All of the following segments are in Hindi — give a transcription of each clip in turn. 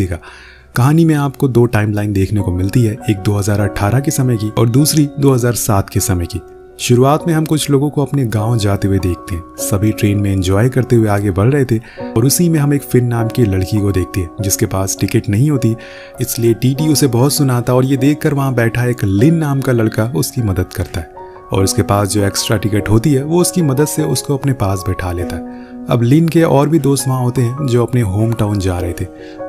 देगा। कहानी में आपको 2 टाइमलाइन देखने को मिलती है, एक 2018 के समय की और दूसरी 2007 के समय की। शुरुआत में हम कुछ लोगों को अपने गांव जाते हुए देखते हैं। सभी ट्रेन में एंजॉय करते हुए आगे बढ़ रहे थे और उसी में हम एक फिन नाम की लड़की को देखते हैं जिसके पास टिकट नहीं होती, इसलिए टीटी उसे बहुत सुनाता और ये देखकर वहां बैठा एक लिन नाम का लड़का उसकी मदद करता है और उसके पास जो एक्स्ट्रा टिकट होती है वो उसकी मदद से उसको अपने पास बैठा लेता है। अब लिन के और भी दोस्त वहाँ होते हैं जो अपने होम टाउन जा रहे थे।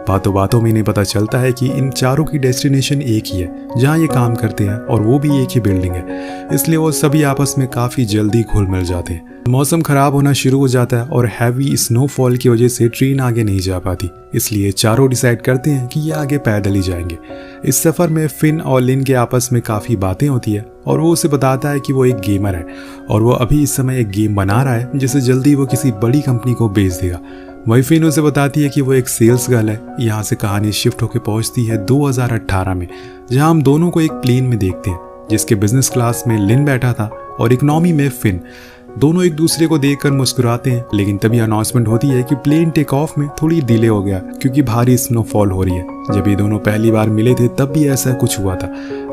बातों बातों में इन्हें पता चलता है कि इन चारों की डेस्टिनेशन एक ही है जहाँ ये काम करते हैं और वो भी एक ही बिल्डिंग है, इसलिए वो सभी आपस में काफ़ी जल्दी घुल मिल जाते हैं। मौसम खराब होना शुरू हो जाता है और हैवी स्नोफॉल की वजह से ट्रेन आगे नहीं जा पाती, इसलिए चारों डिसाइड करते हैं कि ये आगे पैदल ही जाएंगे। इस सफ़र में फिन और लिन के आपस में काफ़ी बातें होती है और वो उसे बताता है कि वो एक गेमर है और वो अभी इस समय एक गेम बना रहा है जिसे जल्दी वो किसी बड़ी कंपनी को बेच देगा। वही फिन उसे बताती है कि वो एक सेल्स गर्ल है। यहाँ से कहानी शिफ्ट होकर पहुँचती है 2018 में, जहाँ हम दोनों को एक प्लेन में देखते हैं जिसके बिजनेस क्लास में लिन बैठा था और इकोनॉमी में फिन। दोनों एक दूसरे को देखकर मुस्कुराते हैं, लेकिन तभी अनाउंसमेंट होती है कि प्लेन टेक ऑफ में थोड़ी डिले हो गया क्योंकि भारी स्नोफॉल हो रही है। जब ये दोनों पहली बार मिले थे तब भी ऐसा कुछ हुआ था।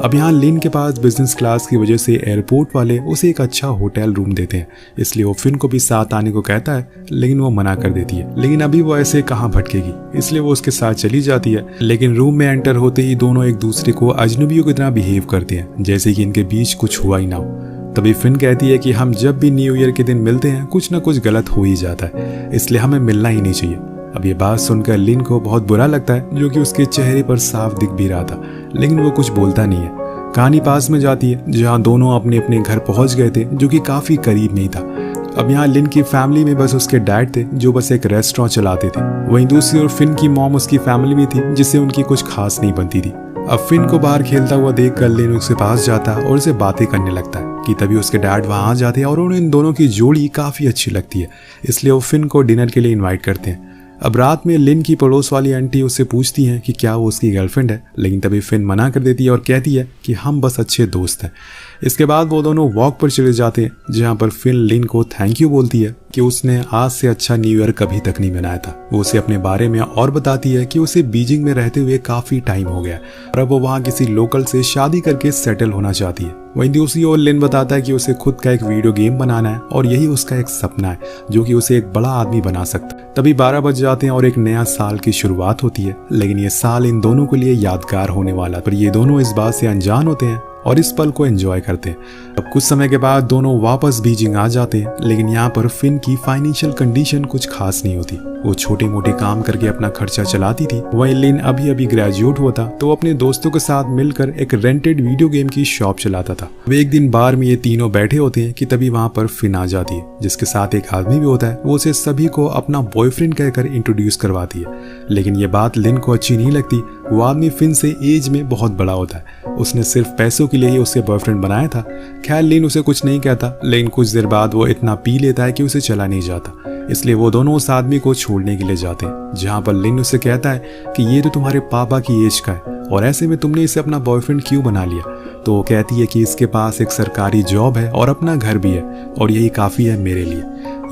अब यहाँ लिन के पास बिजनेस क्लास की वजह से एयरपोर्ट वाले उसे एक अच्छा होटल रूम देते हैं, इसलिए वो फिन को भी साथ आने को कहता है, लेकिन वो मना कर देती है। लेकिन अभी वो ऐसे कहाँ भटकेगी, इसलिए वो उसके साथ चली जाती है। लेकिन रूम में एंटर होते ही दोनों एक दूसरे को अजनबियों की तरह बिहेव करते हैं, जैसे कि इनके बीच कुछ हुआ ही ना हो। तभी फिन कहती है कि हम जब भी न्यू ईयर के दिन मिलते हैं कुछ ना कुछ गलत हो ही जाता है, इसलिए हमें मिलना ही नहीं चाहिए। अब ये बात सुनकर लिन को बहुत बुरा लगता है, जो कि उसके चेहरे पर साफ दिख भी रहा था, लेकिन वो कुछ बोलता नहीं है। कहानी पास में जाती है जहाँ दोनों अपने अपने घर पहुंच गए थे, जो कि काफी करीब नहीं था। अब यहाँ लिन की फैमिली में बस उसके डैड थे जो बस एक रेस्टोरेंट चलाते थे। वहीं दूसरी ओर फिन की मॉम उसकी फैमिली में थी जिससे उनकी कुछ खास नहीं बनती थी। अब फिन को बाहर खेलता हुआ देखकर लिन उसके पास जाता है और उसे बातें करने लगता है कि तभी उसके डैड वहाँ आ जाते हैं और उन्हें इन दोनों की जोड़ी काफ़ी अच्छी लगती है, इसलिए वो फिन को डिनर के लिए इनवाइट करते हैं। अब रात में लिन की पड़ोस वाली आंटी उससे पूछती हैं कि क्या वो उसकी गर्लफ्रेंड है, लेकिन तभी फिन मना कर देती है और कहती है कि हम बस अच्छे दोस्त हैं। इसके बाद वो दोनों वॉक पर चले जाते हैं, जहाँ पर फिन लिन को थैंक यू बोलती है कि उसने आज से अच्छा न्यू ईयर कभी तक नहीं मनाया था। वो उसे अपने बारे में और बताती है कि उसे बीजिंग में रहते हुए काफ़ी टाइम हो गया और अब वो वहाँ किसी लोकल से शादी करके सेटल होना चाहती है। वहीं दूसरी ओर लिन बताता है कि उसे खुद का एक वीडियो गेम बनाना है और यही उसका एक सपना है जो कि उसे एक बड़ा आदमी बना सकता है। तभी 12 बज जाते हैं और एक नया साल की शुरुआत होती है, लेकिन ये साल इन दोनों के लिए यादगार होने वाला, पर ये दोनों इस बात से अनजान होते हैं और इस पल को एंजॉय करते हैं। अब कुछ समय के बाद दोनों वापस बीजिंग आ जाते हैं, लेकिन यहाँ पर फिन की फाइनेंशियल कंडीशन कुछ खास नहीं होती। वो छोटे मोटे काम करके अपना खर्चा चलाती थी। वहीं लिन अभी अभी ग्रेजुएट हुआ था, तो वो अपने दोस्तों के साथ मिलकर एक रेंटेड वीडियो गेम की शॉप चलाता था। वे एक दिन बार में ये तीनों बैठे होते हैं कि तभी वहाँ पर फिन आ जाती है, जिसके साथ एक आदमी भी होता है। वो उसे सभी को अपना बॉयफ्रेंड कहकर इंट्रोड्यूस करवाती है, लेकिन ये बात लिन को अच्छी नहीं लगती। वो आदमी फिन से एज में बहुत बड़ा होता है। उसने सिर्फ पैसों के लिए ही उसे बॉयफ्रेंड बनाया था। खैर लिन उसे कुछ नहीं कहता, लेकिन कुछ देर बाद वो इतना पी लेता है कि उसे चला नहीं जाता, इसलिए वो दोनों उस आदमी को छोड़ने के लिए जाते हैं, जहाँ पर लिन उसे कहता है कि ये तो तुम्हारे पापा की एज का है और ऐसे में तुमने इसे अपना बॉयफ्रेंड क्यों बना लिया। तो वो कहती है कि इसके पास एक सरकारी जॉब है और अपना घर भी है और यही काफ़ी है मेरे लिए।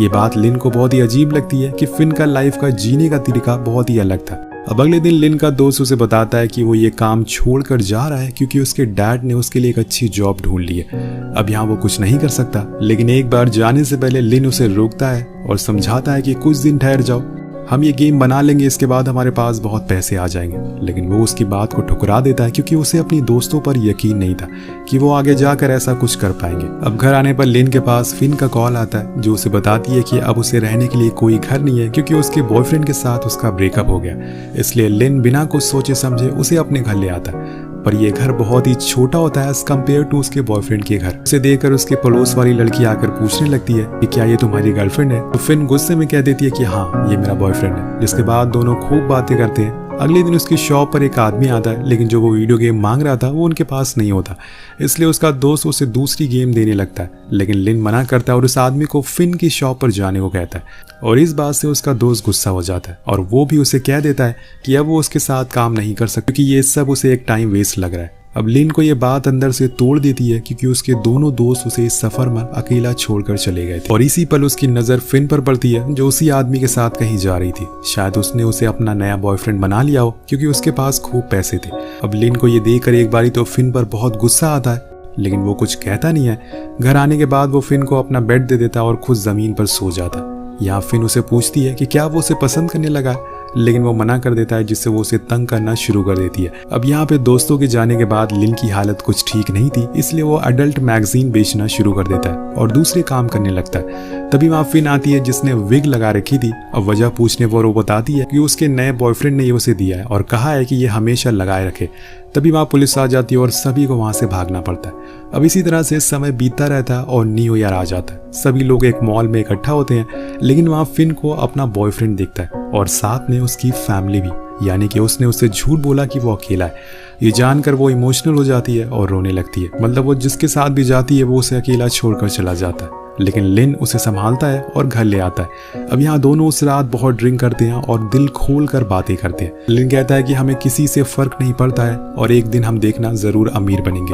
ये बात लिन को बहुत ही अजीब लगती है कि फिन का लाइफ का जीने का तरीका बहुत ही अलग था। अब अगले दिन लिन का दोस्त उसे बताता है कि वो ये काम छोड़कर जा रहा है क्योंकि उसके डैड ने उसके लिए एक अच्छी जॉब ढूंढ ली है। अब यहाँ वो कुछ नहीं कर सकता, लेकिन एक बार जाने से पहले लिन उसे रोकता है और समझाता है कि कुछ दिन ठहर जाओ, हम ये गेम बना लेंगे, इसके बाद हमारे पास बहुत पैसे आ जाएंगे। लेकिन वो उसकी बात को ठुकरा देता है क्योंकि उसे अपनी दोस्तों पर यकीन नहीं था कि वो आगे जाकर ऐसा कुछ कर पाएंगे। अब घर आने पर लिन के पास फिन का कॉल आता है, जो उसे बताती है कि अब उसे रहने के लिए कोई घर नहीं है क्योंकि उसके बॉयफ्रेंड के साथ उसका ब्रेकअप हो गया। इसलिए लिन बिना कुछ सोचे समझे उसे अपने घर ले आता है, पर यह घर बहुत ही छोटा होता है एज कम्पेयर टू उसके बॉयफ्रेंड के घर। उसे देखकर उसके पड़ोस वाली लड़की आकर पूछने लगती है कि क्या ये तुम्हारी गर्लफ्रेंड है। तो फिन गुस्से में कह देती है कि हाँ ये मेरा बॉयफ्रेंड है, जिसके बाद दोनों खूब बातें करते हैं। अगले दिन उसकी शॉप पर एक आदमी आता है, लेकिन जो वो वीडियो गेम मांग रहा था वो उनके पास नहीं होता, इसलिए उसका दोस्त उसे दूसरी गेम देने लगता है। लेकिन लिन मना करता है और उस आदमी को फिन की शॉप पर जाने को कहता है और इस बात से उसका दोस्त गुस्सा हो जाता है और वो भी उसे कह देता है कि अब वो उसके साथ काम नहीं कर सकता क्योंकि ये सब उसे एक टाइम वेस्ट लग रहा है। अब लिन को ये बात अंदर से तोड़ देती है क्योंकि उसके दोनों दोस्त उसे इस सफर में अकेला छोड़कर चले गए थे और इसी पल उसकी नजर फिन पर पड़ती है जो उसी आदमी के साथ कहीं जा रही थी। शायद उसने उसे अपना नया बॉयफ्रेंड बना लिया हो क्योंकि उसके पास खूब पैसे थे। अब लिन को ये देखकर एक बारी तो फिन पर बहुत गुस्सा आता है, लेकिन वो कुछ कहता नहीं है। घर आने के बाद वो फिन को अपना बेड दे देता और खुद जमीन पर सो जाता है। यहाँ फिन उसे पूछती है कि क्या वो उसे पसंद करने लगा है, लेकिन वो मना कर देता है जिससे वो उसे तंग करना शुरू कर देती है। अब यहाँ पे दोस्तों के जाने के बाद लिन की हालत कुछ ठीक नहीं थी, इसलिए वो अडल्ट मैगजीन बेचना शुरू कर देता है और दूसरे काम करने लगता है। तभी वहाँ फिन आती है जिसने विग लगा रखी थी। अब वजह पूछने पर वो बताती है कि उसके नए बॉयफ्रेंड ने ये उसे दिया है और कहा है कि ये हमेशा लगाए रखे। तभी वहाँ पुलिस आ जाती है और सभी को वहाँ से भागना पड़ता है। अब इसी तरह से समय बीतता रहता है और न्यू ईयर आ जाता है। सभी लोग एक मॉल में इकट्ठा होते हैं, लेकिन वहाँ फिन को अपना बॉयफ्रेंड दिखता है और साथ में उसकी फैमिली भी, यानी कि उसने उससे झूठ बोला कि वो अकेला है। ये जानकर वो इमोशनल हो जाती है और रोने लगती है। मतलब वो जिसके साथ भी जाती है वो उसे अकेला छोड़कर चला जाता है, लेकिन लिन उसे संभालता है और घर ले आता है। अब यहाँ दोनों उस रात बहुत ड्रिंक करते हैं और दिल खोल कर बातें करते हैं। लिन कहता है कि हमें किसी से फर्क नहीं पड़ता है और एक दिन हम देखना जरूर अमीर बनेंगे,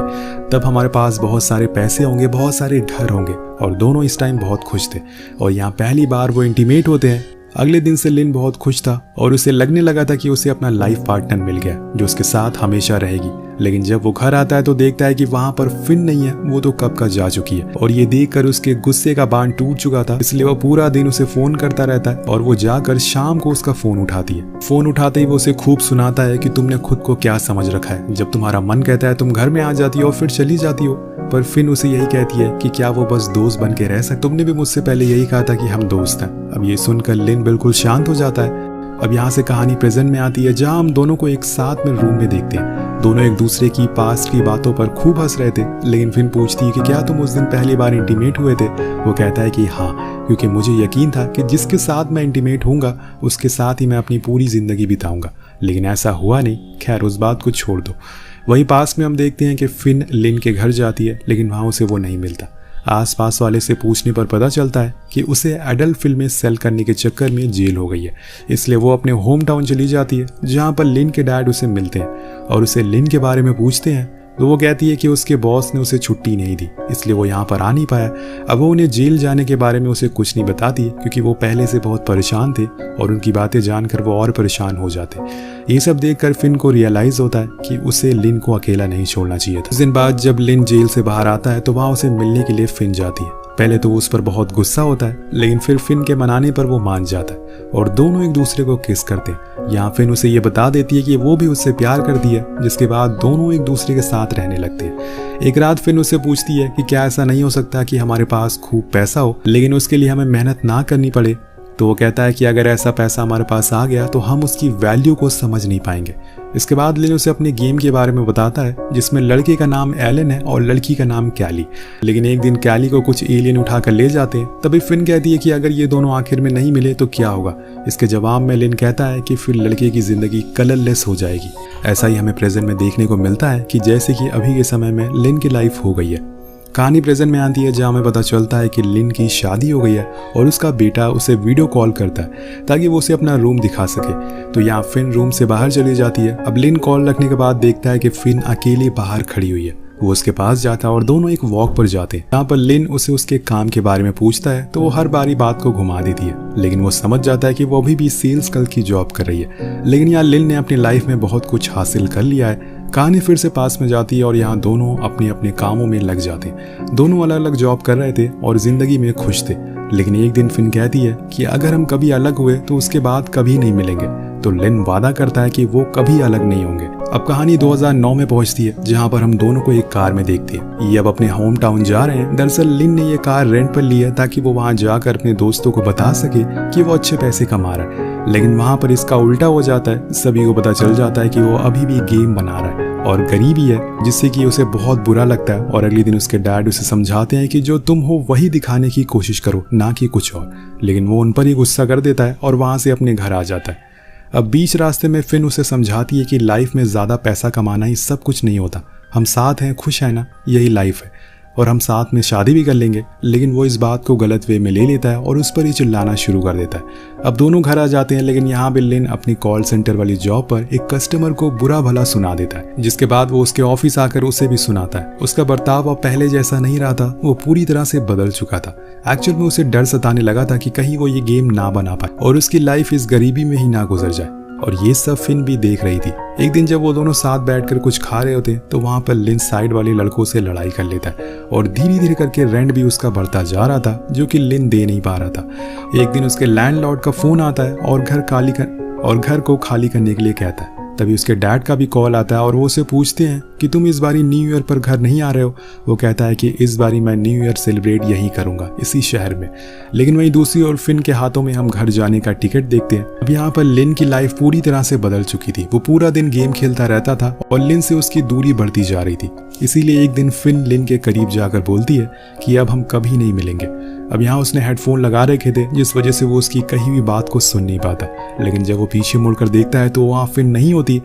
तब हमारे पास बहुत सारे पैसे होंगे, बहुत सारे घर होंगे। और दोनों इस टाइम बहुत खुश थे और यहाँ पहली बार वो इंटीमेट होते हैं। अगले दिन से लिन बहुत खुश था और उसे लगने लगा था कि उसे अपना लाइफ पार्टनर मिल गया जो उसके साथ हमेशा रहेगी। लेकिन जब वो घर आता है तो देखता है कि वहां पर फिन नहीं है, वो तो कब का जा चुकी है। और ये देखकर उसके गुस्से का बांध टूट चुका था, इसलिए वो पूरा दिन उसे फोन करता रहता है और वो जाकर शाम को उसका फोन उठाती है। फोन उठाते ही वो उसे खूब सुनाता है कि तुमने खुद को क्या समझ रखा है, जब तुम्हारा मन कहता है तुम घर में आ जाती हो और फिर चली जाती हो। पर फिन उसे यही कहती है कि क्या वो बस दोस्त बन के रह सकते, तुमने भी मुझसे पहले यही कहा था कि हम दोस्त हैं। अब ये सुनकर लिन बिल्कुल शांत हो जाता है। अब यहाँ से कहानी प्रेजेंट में आती है जहाँ हम दोनों को एक साथ में रूम में देखते हैं। दोनों एक दूसरे की पास्ट की बातों पर खूब हंस रहे थे, लेकिन फिन पूछती है कि क्या तुम उस दिन पहली बार इंटीमेट हुए थे। वो कहता है कि हाँ, क्योंकि मुझे यकीन था कि जिसके साथ मैं इंटीमेट होऊंगा उसके साथ ही मैं अपनी पूरी जिंदगी बिताऊंगा, लेकिन ऐसा हुआ नहीं। खैर उस बात को छोड़ दो। वहीं पास में हम देखते हैं कि फिन लिन के घर जाती है, लेकिन वहाँ उसे वो नहीं मिलता। आसपास वाले से पूछने पर पता चलता है कि उसे एडल्ट फिल्में सेल करने के चक्कर में जेल हो गई है, इसलिए वो अपने होम टाउन चली जाती है जहाँ पर लिन के डैड उसे मिलते हैं और उसे लिन के बारे में पूछते हैं। तो वो कहती है कि उसके बॉस ने उसे छुट्टी नहीं दी, इसलिए वो यहाँ पर आ नहीं पाया। अब वो उन्हें जेल जाने के बारे में उसे कुछ नहीं बताती क्योंकि वो पहले से बहुत परेशान थे और उनकी बातें जानकर वो और परेशान हो जाते। ये सब देखकर फिन को रियलाइज होता है कि उसे लिन को अकेला नहीं छोड़ना चाहिए था। कुछ दिन बाद जब लिन जेल से बाहर आता है तो वहाँ उसे मिलने के लिए फिन जाती है। पहले तो वो उस पर बहुत गुस्सा होता है, लेकिन फिर फिन के मनाने पर वो मान जाता है और दोनों एक दूसरे को किस करते हैं। यहाँ फिन उसे ये बता देती है कि वो भी उससे प्यार करती है, जिसके बाद दोनों एक दूसरे के साथ रहने लगते हैं। एक रात फिन उससे पूछती है कि क्या ऐसा नहीं हो सकता कि हमारे पास खूब पैसा हो लेकिन उसके लिए हमें मेहनत ना करनी पड़े। तो वो कहता है कि अगर ऐसा पैसा हमारे पास आ गया तो हम उसकी वैल्यू को समझ नहीं पाएंगे। इसके बाद लिन उसे अपने गेम के बारे में बताता है जिसमें लड़के का नाम एलन है और लड़की का नाम कैली। लेकिन एक दिन कैली को कुछ एलियन उठाकर ले जाते हैं। तभी फिन कहती है कि अगर ये दोनों आखिर में नहीं मिले तो क्या होगा। इसके जवाब में लिन कहता है कि फिर लड़के की जिंदगी कलरलेस हो जाएगी। ऐसा ही हमें प्रेजेंट में देखने को मिलता है कि जैसे कि अभी के समय में लिन की लाइफ हो गई है। कहानी प्रेजेंट में आती है जहाँ हमें पता चलता है कि लिन की शादी हो गई है और उसका बेटा उसे वीडियो कॉल करता है ताकि वो उसे अपना रूम दिखा सके। तो यहाँ फिन रूम से बाहर चली जाती है। अब लिन कॉल रखने के बाद देखता है कि फिन अकेले बाहर खड़ी हुई है। वो उसके पास जाता है और दोनों एक वॉक पर जाते हैं। यहाँ पर लिन उसे उसके काम के बारे में पूछता है तो वो हर बारी बात को घुमा देती है, लेकिन वो समझ जाता है कि वो अभी भी सेल्स गर्ल की जॉब कर रही है। लेकिन यहाँ लिन ने अपनी लाइफ में बहुत कुछ हासिल कर लिया है। कहानी फिर से पास में जाती है और यहाँ दोनों अपने अपने कामों में लग जाते हैं। दोनों अलग अलग जॉब कर रहे थे और जिंदगी में खुश थे। लेकिन एक दिन फिन कहती है कि अगर हम कभी अलग हुए तो उसके बाद कभी नहीं मिलेंगे। तो लिन वादा करता है कि वो कभी अलग नहीं होंगे। अब कहानी 2009 में पहुंचती है जहां पर हम दोनों को एक कार में देखते हैं। ये अब अपने होम टाउन जा रहे हैं। दरअसल लिन ने ये कार रेंट पर ली है ताकि वो वहां जाकर अपने दोस्तों को बता सके कि वो अच्छे पैसे कमा रहा है। लेकिन वहां पर इसका उल्टा हो जाता है। सभी को पता चल जाता है कि वो अभी भी गेम बना रहा है और गरीबी है, जिससे कि उसे बहुत बुरा लगता है। और अगले दिन उसके डैड उसे समझाते हैं कि जो तुम हो वही दिखाने की कोशिश करो, ना कि कुछ और। लेकिन वो उन पर ही गुस्सा कर देता है और वहां से अपने घर आ जाता है। अब बीच रास्ते में फिन उसे समझाती है कि लाइफ में ज़्यादा पैसा कमाना ही सब कुछ नहीं होता। हम साथ हैं, खुश है ना, यही लाइफ है। और हम साथ में शादी भी कर लेंगे। लेकिन वो इस बात को गलत वे में ले लेता है और उस पर ही चिल्लाना शुरू कर देता है। अब दोनों घर आ जाते हैं, लेकिन यहाँ पे लिन अपनी कॉल सेंटर वाली जॉब पर एक कस्टमर को बुरा भला सुना देता है, जिसके बाद वो उसके ऑफिस आकर उसे भी सुनाता है। उसका बर्ताव अब पहले जैसा नहीं रहा था, वो पूरी तरह से बदल चुका था। एक्चुअल में उसे डर सताने लगा था कि कहीं वो ये गेम ना बना पाए और उसकी लाइफ इस गरीबी में ही ना गुजर जाए। और ये सब फिन भी देख रही थी। एक दिन जब वो दोनों साथ बैठकर कुछ खा रहे होते तो वहां पर लिन साइड वाले लड़कों से लड़ाई कर लेता है और धीरे धीरे करके रेंट भी उसका बढ़ता जा रहा था, जो कि लिन दे नहीं पा रहा था। एक दिन उसके लैंडलॉर्ड का फोन आता है और घर को खाली करने के लिए कहता है। तभी उसके डैड का भी कॉल आता है और वो उसे पूछते हैं कि तुम इस बारी न्यू ईयर पर घर नहीं आ रहे हो। वो कहता है कि इस बारी मैं न्यू ईयर सेलिब्रेट यहीं करूंगा, इसी शहर में। लेकिन वहीं दूसरी ओर फिन के हाथों में हम घर जाने का टिकट देखते हैं। अब यहाँ पर लिन की लाइफ पूरी तरह से बदल चुकी थी। वो पूरा दिन गेम खेलता रहता था और लिन से उसकी दूरी बढ़ती जा रही थी। इसीलिए एक दिन फिन लिन के करीब जाकर बोलती है कि अब हम कभी नहीं मिलेंगे। अब यहाँ उसने हेडफोन लगा रखे थे, जिस वजह से वो उसकी कही हुई बात को सुन नहीं पाता। लेकिन जब वो पीछे मुड़कर देखता है तो वहाँ फिन नहीं होती।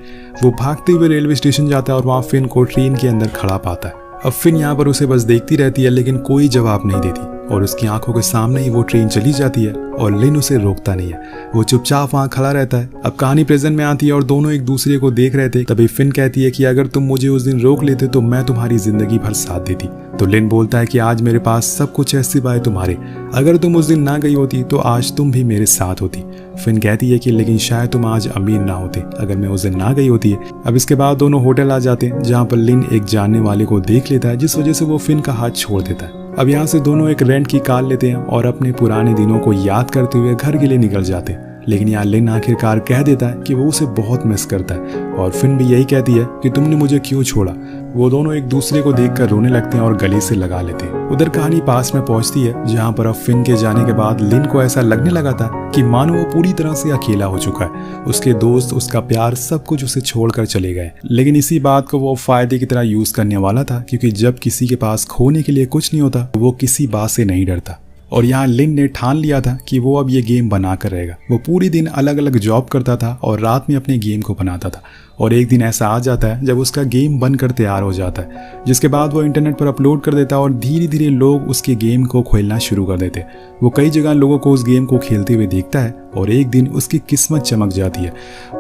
वो भागते हुए रेलवे स्टेशन जाता है और वहाँ फिन को ट्रेन के अंदर खड़ा पाता है। अब फिन यहाँ पर उसे बस देखती रहती है, लेकिन कोई जवाब नहीं देती और उसकी आंखों के सामने ही वो ट्रेन चली जाती है और लिन उसे रोकता नहीं है। वो चुपचाप वहाँ खड़ा रहता है। अब कहानी प्रेजेंट में आती है और दोनों एक दूसरे को देख रहे थे। तभी फिन कहती है कि अगर तुम मुझे उस दिन रोक लेते तो मैं तुम्हारी जिंदगी भर साथ देती। तो लिन बोलता है कि आज मेरे पास सब कुछ है सिवाय तुम्हारे। अगर तुम उस दिन ना गई होती तो आज तुम भी मेरे साथ होती। फिन कहती है कि लेकिन शायद तुम आज अमीर ना होते अगर मैं उस दिन ना गई होती। अब इसके बाद दोनों होटल आ जाते हैं, जहाँ पर लिन एक जानने वाले को देख लेता है, जिस वजह से वो फिन का हाथ छोड़ देता है। अब यहाँ से दोनों एक रेंट की कार लेते हैं और अपने पुराने दिनों को याद करते हुए घर के लिए निकल जाते हैं। लेकिन यहाँ लिन आखिरकार कह देता है कि वो उसे बहुत मिस करता है और फिन भी यही कहती है कि तुमने मुझे क्यों छोड़ा। वो दोनों एक दूसरे को देखकर रोने लगते हैं और गले से लगा लेते हैं। उधर कहानी पास में पहुंचती है, जहां पर अब फिन के जाने के बाद लिन को ऐसा लगने लगा था कि मानो वो पूरी तरह से अकेला हो चुका है। उसके दोस्त, उसका प्यार, सब कुछ उसे छोड़कर चले गए। लेकिन इसी बात को वो फायदे की तरह यूज करने वाला था, क्योंकि जब किसी के पास खोने के लिए कुछ नहीं होता वो किसी बात से नहीं डरता। और यहाँ लिन ने ठान लिया था कि वो अब ये गेम बना कर रहेगा। वो पूरी दिन अलग अलग जॉब करता था और रात में अपने गेम को बनाता था। और एक दिन ऐसा आ जाता है जब उसका गेम बनकर तैयार हो जाता है, जिसके बाद वो इंटरनेट पर अपलोड कर देता है और धीरे धीरे लोग उसके गेम को खेलना शुरू कर देते। वो कई जगह लोगों को उस गेम को खेलते हुए देखता है और एक दिन उसकी किस्मत चमक जाती है।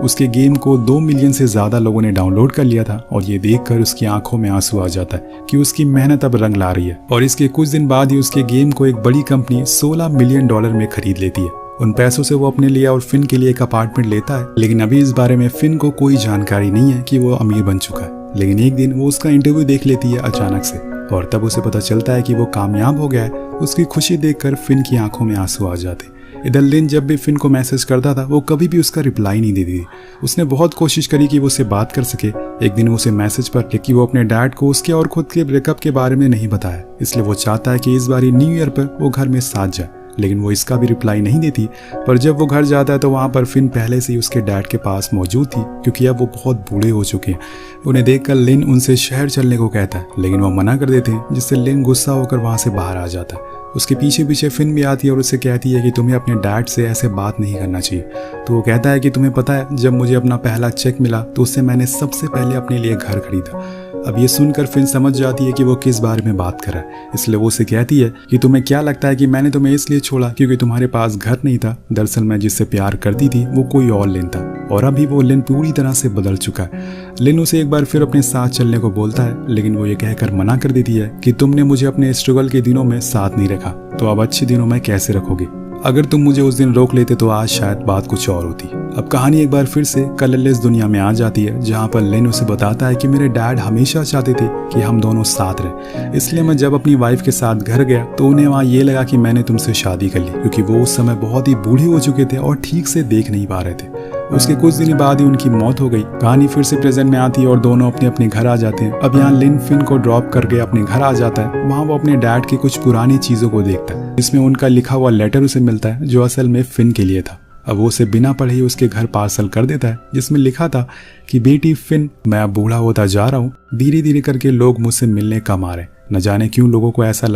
उसके गेम को 2 मिलियन से ज़्यादा लोगों ने डाउनलोड कर लिया था और ये देखकर उसकी आंखों में आंसू आ जाता है कि उसकी मेहनत अब रंग ला रही है। और इसके कुछ दिन बाद ही उसके गेम को एक बड़ी कंपनी $16 मिलियन में खरीद लेती है। उन पैसों से वो अपने लिए और फिन के लिए एक अपार्टमेंट लेता है। लेकिन अभी इस बारे में फिन को कोई जानकारी नहीं है कि वो अमीर बन चुका है। लेकिन एक दिन वो उसका इंटरव्यू देख लेती है अचानक से और तब उसे पता चलता है कि वो कामयाब हो गया है। उसकी खुशी देखकर फिन की आंखों में आंसू आ जाते। इधर लिन जब भी फिन को मैसेज करता था वो कभी भी उसका रिप्लाई नहीं देती थी। उसने बहुत कोशिश करी कि वो उससे बात कर सके। एक दिन वो उसे मैसेज पर लिखी वो अपने डैड को उसके और खुद के ब्रेकअप के बारे में नहीं बताया, इसलिए वो चाहता है कि इस बारी न्यू ईयर पर वो घर में साथ जाए। लेकिन वो इसका भी रिप्लाई नहीं देती। पर जब वो घर जाता है तो वहाँ पर फिन पहले से ही उसके डैड के पास मौजूद थी, क्योंकि अब वो बहुत बूढ़े हो चुके हैं। उन्हें देखकर लिन उनसे शहर चलने को कहता है, लेकिन वो मना कर देते हैं, जिससे लिन गुस्सा होकर वहाँ से बाहर आ जाता है। उसके पीछे पीछे फिन भी आती है और उससे कहती है कि तुम्हें अपने डैड से ऐसे बात नहीं करना चाहिए। तो वो कहता है कि तुम्हें पता है, जब मुझे अपना पहला चेक मिला तो उससे मैंने सबसे पहले अपने लिए घर खरीदा। अब ये सुनकर फिन समझ जाती है कि वो किस बारे में बात कर रहा है, इसलिए वो उसे कहती है कि तुम्हें क्या लगता है कि मैंने तुम्हें इसलिए छोड़ा क्योंकि तुम्हारे पास घर नहीं था। दरअसल मैं जिससे प्यार करती थी वो कोई और लिन था और अभी वो लिन पूरी तरह से बदल चुका है। लिन उसे एक बार फिर अपने साथ चलने को बोलता है, लेकिन वो ये कहकर मना कर देती है कि तुमने मुझे अपने स्ट्रगल के दिनों में साथ नहीं रखा, तो अब अच्छे दिनों में कैसे रखोगे? अगर तुम मुझे उस दिन रोक लेते तो आज शायद बात कुछ और होती। अब कहानी एक बार फिर से कलरलेस दुनिया में आ जाती है, जहाँ पर लिन उसे बताता है कि मेरे डैड हमेशा चाहते थे कि हम दोनों साथ रहें, इसलिए मैं जब अपनी वाइफ के साथ घर गया तो उन्हें वहाँ ये लगा कि मैंने तुमसे शादी कर ली, क्योंकि वो उस समय बहुत ही बूढ़े हो चुके थे और ठीक से देख नहीं पा रहे थे। उसके कुछ दिन बाद ही उनकी मौत हो गई। कहानी फिर से प्रेजेंट में आती है और दोनों अपने अपने घर आ जाते हैं। अब यहाँ लिन फिन को ड्रॉप करके अपने घर आ जाता है। वहाँ वो अपने डैड की कुछ पुरानी चीजों को देखता है, जिसमें उनका लिखा हुआ लेटर उसे मिलता है, जो असल में फिन के लिए था। अब वो उसे बिना पढ़े ही उसके घर पार्सल कर देता है, जिसमें लिखा था कि बेटी फिन, मैं अब बूढ़ा होता जा रहा हूँ, धीरे धीरे करके लोग मुझसे मिलने कम आ रहे। न जाने क्यों लोगों को ऐसा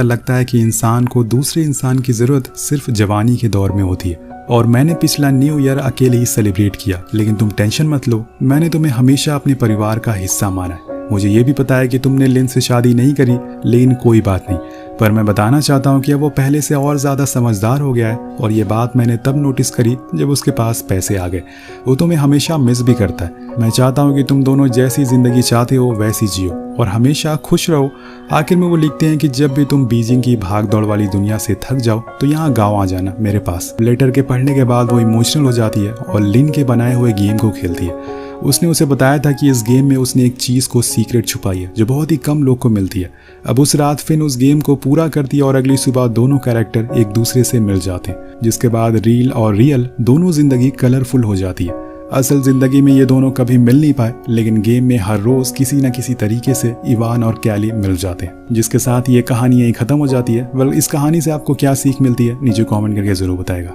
लगता है कि इंसान को दूसरे इंसान की जरूरत सिर्फ जवानी के दौर में होती है। और मैंने पिछला न्यू ईयर अकेले ही सेलिब्रेट किया, लेकिन तुम टेंशन मत लो, मैंने तुम्हें हमेशा अपने परिवार का हिस्सा माना है। मुझे ये भी पता है कि तुमने लिन से शादी नहीं करी, लेकिन कोई बात नहीं, पर मैं बताना चाहता हूँ कि अब वो पहले से और ज़्यादा समझदार हो गया है और ये बात मैंने तब नोटिस करी जब उसके पास पैसे आ गए। वो तुम्हें हमेशा मिस भी करता है। मैं चाहता हूँ कि तुम दोनों जैसी ज़िंदगी चाहते हो वैसी जियो और हमेशा खुश रहो। आखिर में वो लिखते हैं कि जब भी तुम बीजिंग की भाग दौड़ वाली दुनिया से थक जाओ तो यहाँ गाँव आ जाना मेरे पास। लेटर के पढ़ने के बाद वो इमोशनल हो जाती है और लिन के बनाए हुए गेम को खेलती है। उसने उसे बताया था कि इस गेम में उसने एक चीज़ को सीक्रेट छुपाई है जो बहुत ही कम लोग को मिलती है। अब उस रात फिन उस गेम को पूरा करती है और अगली सुबह दोनों कैरेक्टर एक दूसरे से मिल जाते हैं, जिसके बाद रील और रियल दोनों जिंदगी कलरफुल हो जाती है। असल जिंदगी में ये दोनों कभी मिल नहीं पाए, लेकिन गेम में हर रोज किसी न किसी तरीके से इवान और कैली मिल जाते हैं, जिसके साथ ये कहानी यहीं खत्म हो जाती है। वेल, इस कहानी से आपको क्या सीख मिलती है नीचे कमेंट करके जरूर बताएगा।